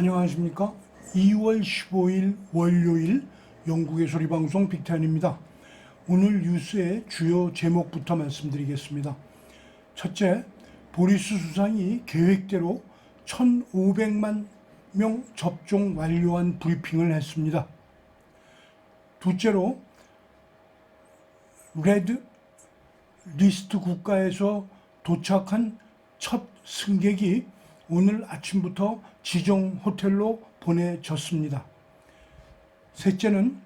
안녕하십니까. 2월 15일 월요일 영국의 소리방송 빅텐입니다. 오늘 뉴스의 주요 제목부터 말씀드리겠습니다. 첫째, 보리스 수상이 계획대로 1,500만 명 접종 완료한 브리핑을 했습니다. 둘째로, 레드 리스트 국가에서 도착한 첫 승객이 오늘 아침부터 지정 호텔로 보내졌습니다. 셋째는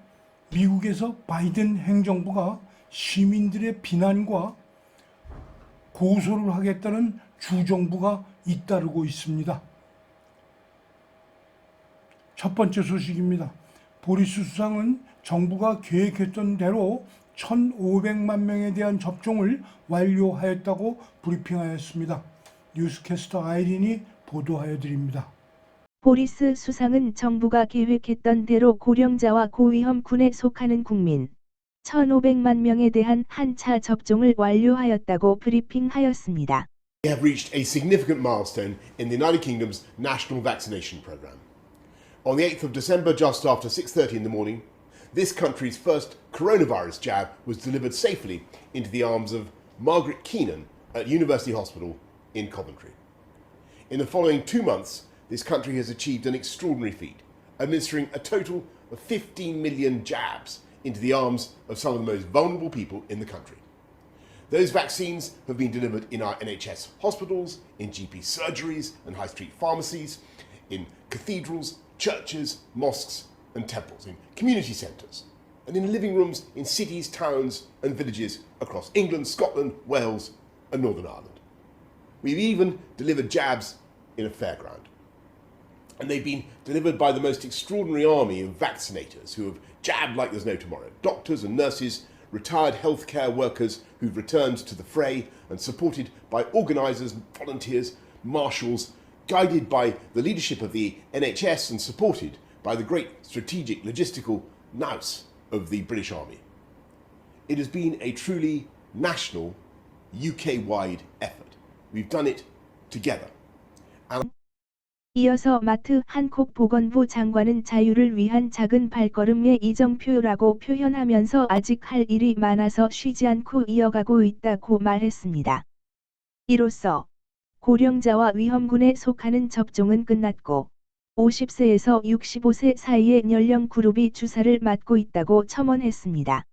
미국에서 바이든 행정부가 시민들의 비난과 고소를 하겠다는 주정부가 잇따르고 있습니다. 첫 번째 소식입니다. 보리스 수상은 정부가 계획했던 대로 1,500만 명에 대한 접종을 완료하였다고 브리핑하였습니다. 뉴스캐스터 아이린이 보도하여 드립니다. 보리스 수상은 정부가 계획했던 대로 고령자와 고위험군에 속하는 국민 1,500만 명에 대한 한 차 접종을 완료하였다고 브리핑하였습니다. We have reached a significant milestone in the United Kingdom's national vaccination programme. On the 8th of December, just after 6:30 in the morning, this country's first coronavirus jab was delivered safely into the arms of Margaret Keenan at University Hospital in Coventry. In the following 2 months, this country has achieved an extraordinary feat, administering a total of 15 million jabs into the arms of some of the most vulnerable people in the country. Those vaccines have been delivered in our NHS hospitals, in GP surgeries and high street pharmacies, in cathedrals, churches, mosques and temples, in community centres, and in living rooms in cities, towns and villages across England, Scotland, Wales and Northern Ireland. We've even delivered jabs in a fairground. And they've been delivered by the most extraordinary army of vaccinators who have jabbed like there's no tomorrow. Doctors and nurses, retired healthcare workers who've returned to the fray and supported by organisers, volunteers, marshals, guided by the leadership of the NHS and supported by the great strategic logistical nous of the British Army. It has been a truly national, UK-wide effort. We've done it together. 이어서 마트 한콕 보건부 장관은 자유를 위한 작은 발걸음의 이정표라고 표현하면서 아직 할 일이 많아서 쉬지 않고 이어가고 있다고 말했습니다. 이로써 고령자와 위험군에 속하는 접종은 끝났고 50세에서 65세 사이의 연령 그룹이 주사를 맞고 있다고 첨언했습니다.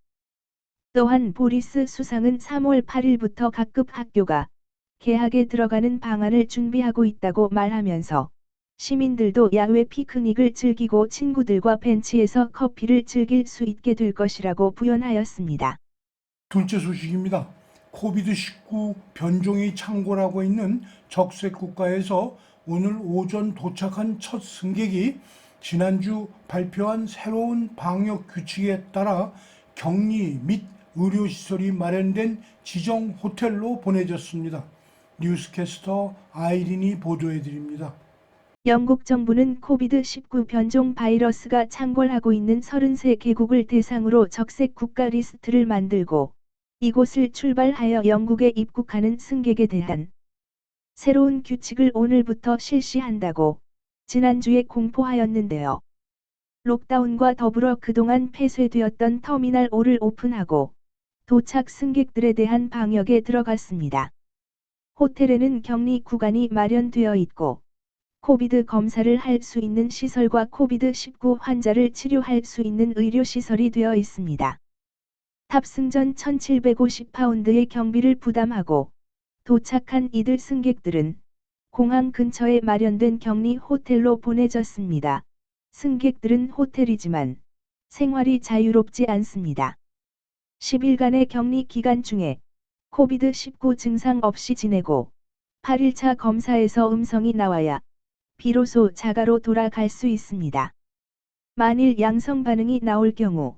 또한 보리스 수상은 3월 8일부터 각급 학교가 개학에 들어가는 방안을 준비하고 있다고 말하면서 시민들도 야외 피크닉을 즐기고 친구들과 벤치에서 커피를 즐길 수 있게 될 것이라고 부연하였습니다. 둘째 소식입니다. 코비드-19 변종이 창궐하고 있는 적색 국가에서 오늘 오전 도착한 첫 승객이 지난주 발표한 새로운 방역 규칙에 따라 격리 및 의료시설이 마련된 지정 호텔로 보내졌습니다. 뉴스캐스터 아이린이 보도해 드립니다. 영국 정부는 코비드-19 변종 바이러스가 창궐하고 있는 33개국을 대상으로 적색 국가 리스트를 만들고 이곳을 출발하여 영국에 입국하는 승객에 대한 새로운 규칙을 오늘부터 실시한다고 지난주에 공포하였는데요. 록다운과 더불어 그동안 폐쇄되었던 터미널 5를 오픈하고 도착 승객들에 대한 방역에 들어갔습니다. 호텔에는 격리 구간이 마련되어 있고 코비드 검사를 할 수 있는 시설과 코비드-19 환자를 치료할 수 있는 의료시설이 되어 있습니다. 탑승 전 1,750파운드의 경비를 부담하고 도착한 이들 승객들은 공항 근처에 마련된 격리 호텔로 보내졌습니다. 승객들은 호텔이지만 생활이 자유롭지 않습니다. 10일간의 격리 기간 중에 코비드-19 증상 없이 지내고 8일차 검사에서 음성이 나와야 비로소 자가로 돌아갈 수 있습니다. 만일 양성 반응이 나올 경우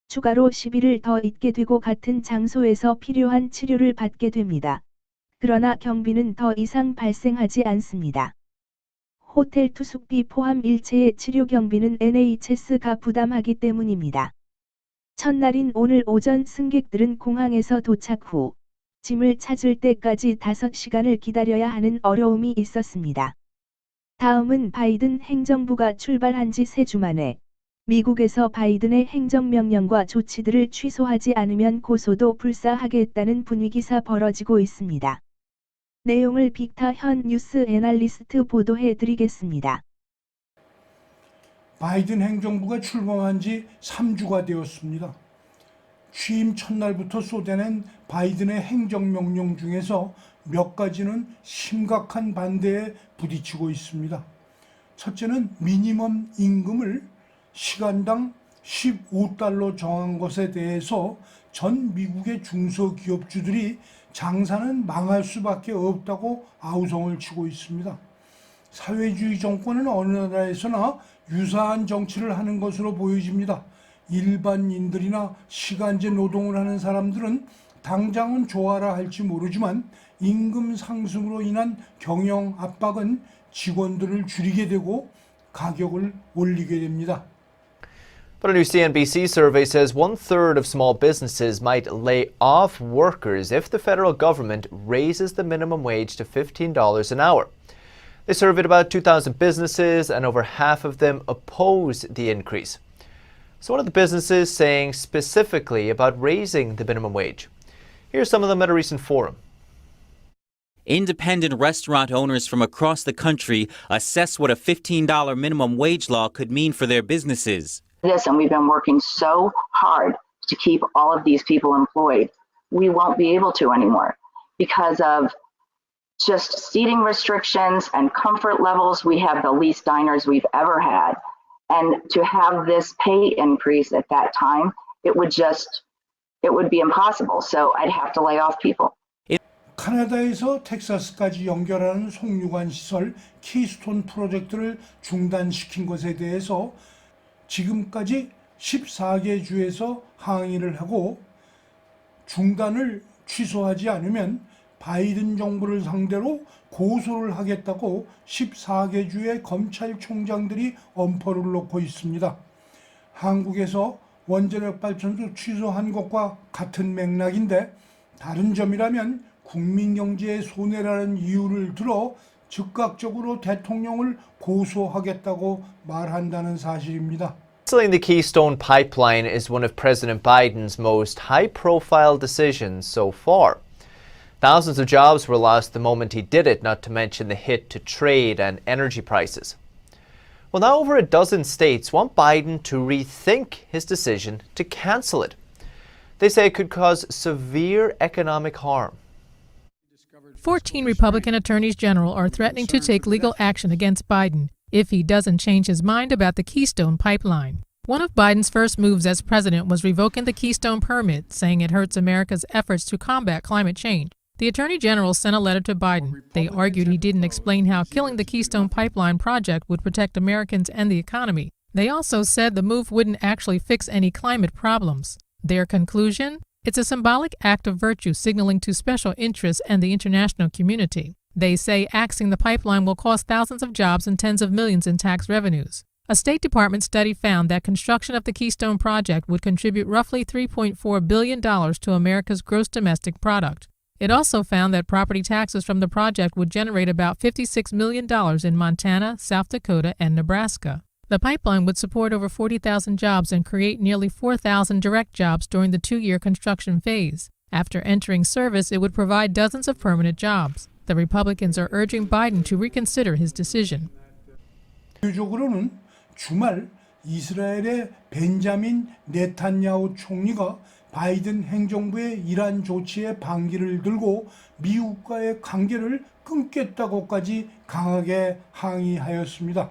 추가로 10일을 더 있게 되고 같은 장소에서 필요한 치료를 받게 됩니다. 그러나 경비는 더 이상 발생하지 않습니다. 호텔 투숙비 포함 일체의 치료 경비는 NHS가 부담하기 때문입니다. 첫날인 오늘 오전 승객들은 공항에서 도착 후 짐을 찾을 때까지 5시간을 기다려야 하는 어려움이 있었습니다. 다음은 바이든 행정부가 출발한 지 3주 만에 미국에서 바이든의 행정명령과 조치들을 취소하지 않으면 고소도 불사하겠다는 분위기가 벌어지고 있습니다. 내용을 빅타 현 뉴스 애널리스트 보도해 드리겠습니다. 바이든 행정부가 출범한 지 3주가 되었습니다. 취임 첫날부터 쏟아낸 바이든의 행정명령 중에서 몇 가지는 심각한 반대에 부딪히고 있습니다. 첫째는 미니멈 임금을 시간당 15달러 정한 것에 대해서 전 미국의 중소기업주들이 장사는 망할 수밖에 없다고 아우성을 치고 있습니다. 사회주의 정권은 어느 나라에서나 유사한 정치를 하는 것으로 보여집니다. 일반인들이나 시간제 노동을 하는 사람들은 당장은 좋아라 할지 모르지만 임금 상승으로 인한 경영 압박은 직원들을 줄이게 되고 가격을 올리게 됩니다. But a new CNBC survey says 1/3 of small businesses might lay off workers if the federal government raises the minimum wage to $15 an hour. They surveyed about 2,000 businesses and over half of them oppose the increase. So what are the businesses saying specifically about raising the minimum wage? Here's some of them at a recent forum. Independent restaurant owners from across the country assess what a $15 minimum wage law could mean for their businesses. This, and we've been working so hard to keep all of these people employed. We won't be able to anymore because of just seating restrictions and comfort levels. We have the least diners we've ever had. And to have this pay increase at that time, it would be impossible. So I'd have to lay off people. 캐나다에서 텍사스까지 연결하는 송유관 시설 키스톤 프로젝트를 중단시킨 것에 대해서 지금까지 14개 주에서 항의를 하고 중단을 취소하지 않으면 바이든 정부를 상대로 고소를 하겠다고 14개 주의 검찰총장들이 엄포를 놓고 있습니다. 한국에서 원자력 발전소 취소한 것과 같은 맥락인데 다른 점이라면 국민 경제에 손해라는 이유를 들어 즉각적으로 대통령을 고소하겠다고 말한다는 사실입니다. Canceling the Keystone Pipeline is one of President Biden's most high-profile decisions so far. Thousands of jobs were lost the moment he did it, not to mention the hit to trade and energy prices. Well, now over a dozen states want Biden to rethink his decision to cancel it. They say it could cause severe economic harm. 14 Republican attorneys general are threatening to take legal action against Biden if he doesn't change his mind about the Keystone Pipeline. One of Biden's first moves as president was revoking the Keystone permit, saying it hurts America's efforts to combat climate change. The attorney general sent a letter to Biden. They argued he didn't explain how killing the Keystone Pipeline project would protect Americans and the economy. They also said the move wouldn't actually fix any climate problems. Their conclusion? It's a symbolic act of virtue signaling to special interests and the international community. They say axing the pipeline will cost thousands of jobs and tens of millions in tax revenues. A State Department study found that construction of the Keystone project would contribute roughly $3.4 billion to America's gross domestic product. It also found that property taxes from the project would generate about $56 million in Montana, South Dakota, and Nebraska. The pipeline would support over 40,000 jobs and create nearly 4,000 direct jobs during the 2-year construction phase. After entering service, it would provide dozens of permanent jobs. The Republicans are urging Biden to reconsider his decision. 대표적으로는 주말 이스라엘의 벤자민 네탄야후 총리가 바이든 행정부의 이란 조치에 반기를 들고 미국과의 관계를 끊겠다고까지 강하게 항의하였습니다.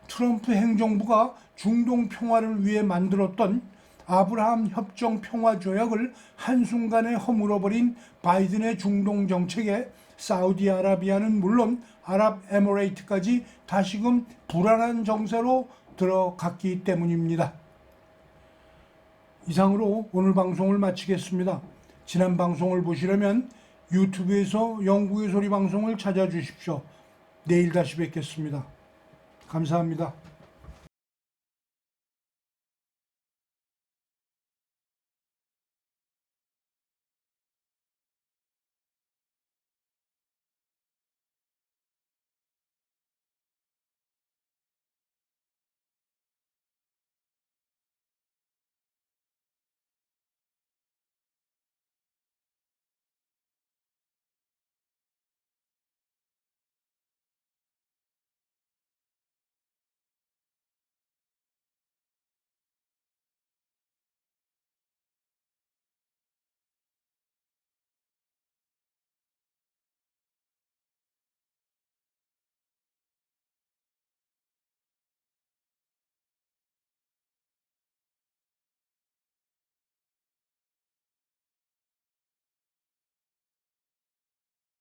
트럼프 행정부가 중동 평화를 위해 만들었던 아브라함 협정 평화 조약을 한순간에 허물어버린 바이든의 중동 정책에 사우디아라비아는 물론 아랍에미레이트까지 다시금 불안한 정세로 들어갔기 때문입니다. 이상으로 오늘 방송을 마치겠습니다. 지난 방송을 보시려면 유튜브에서 영국의 소리 방송을 찾아주십시오. 내일 다시 뵙겠습니다. 감사합니다.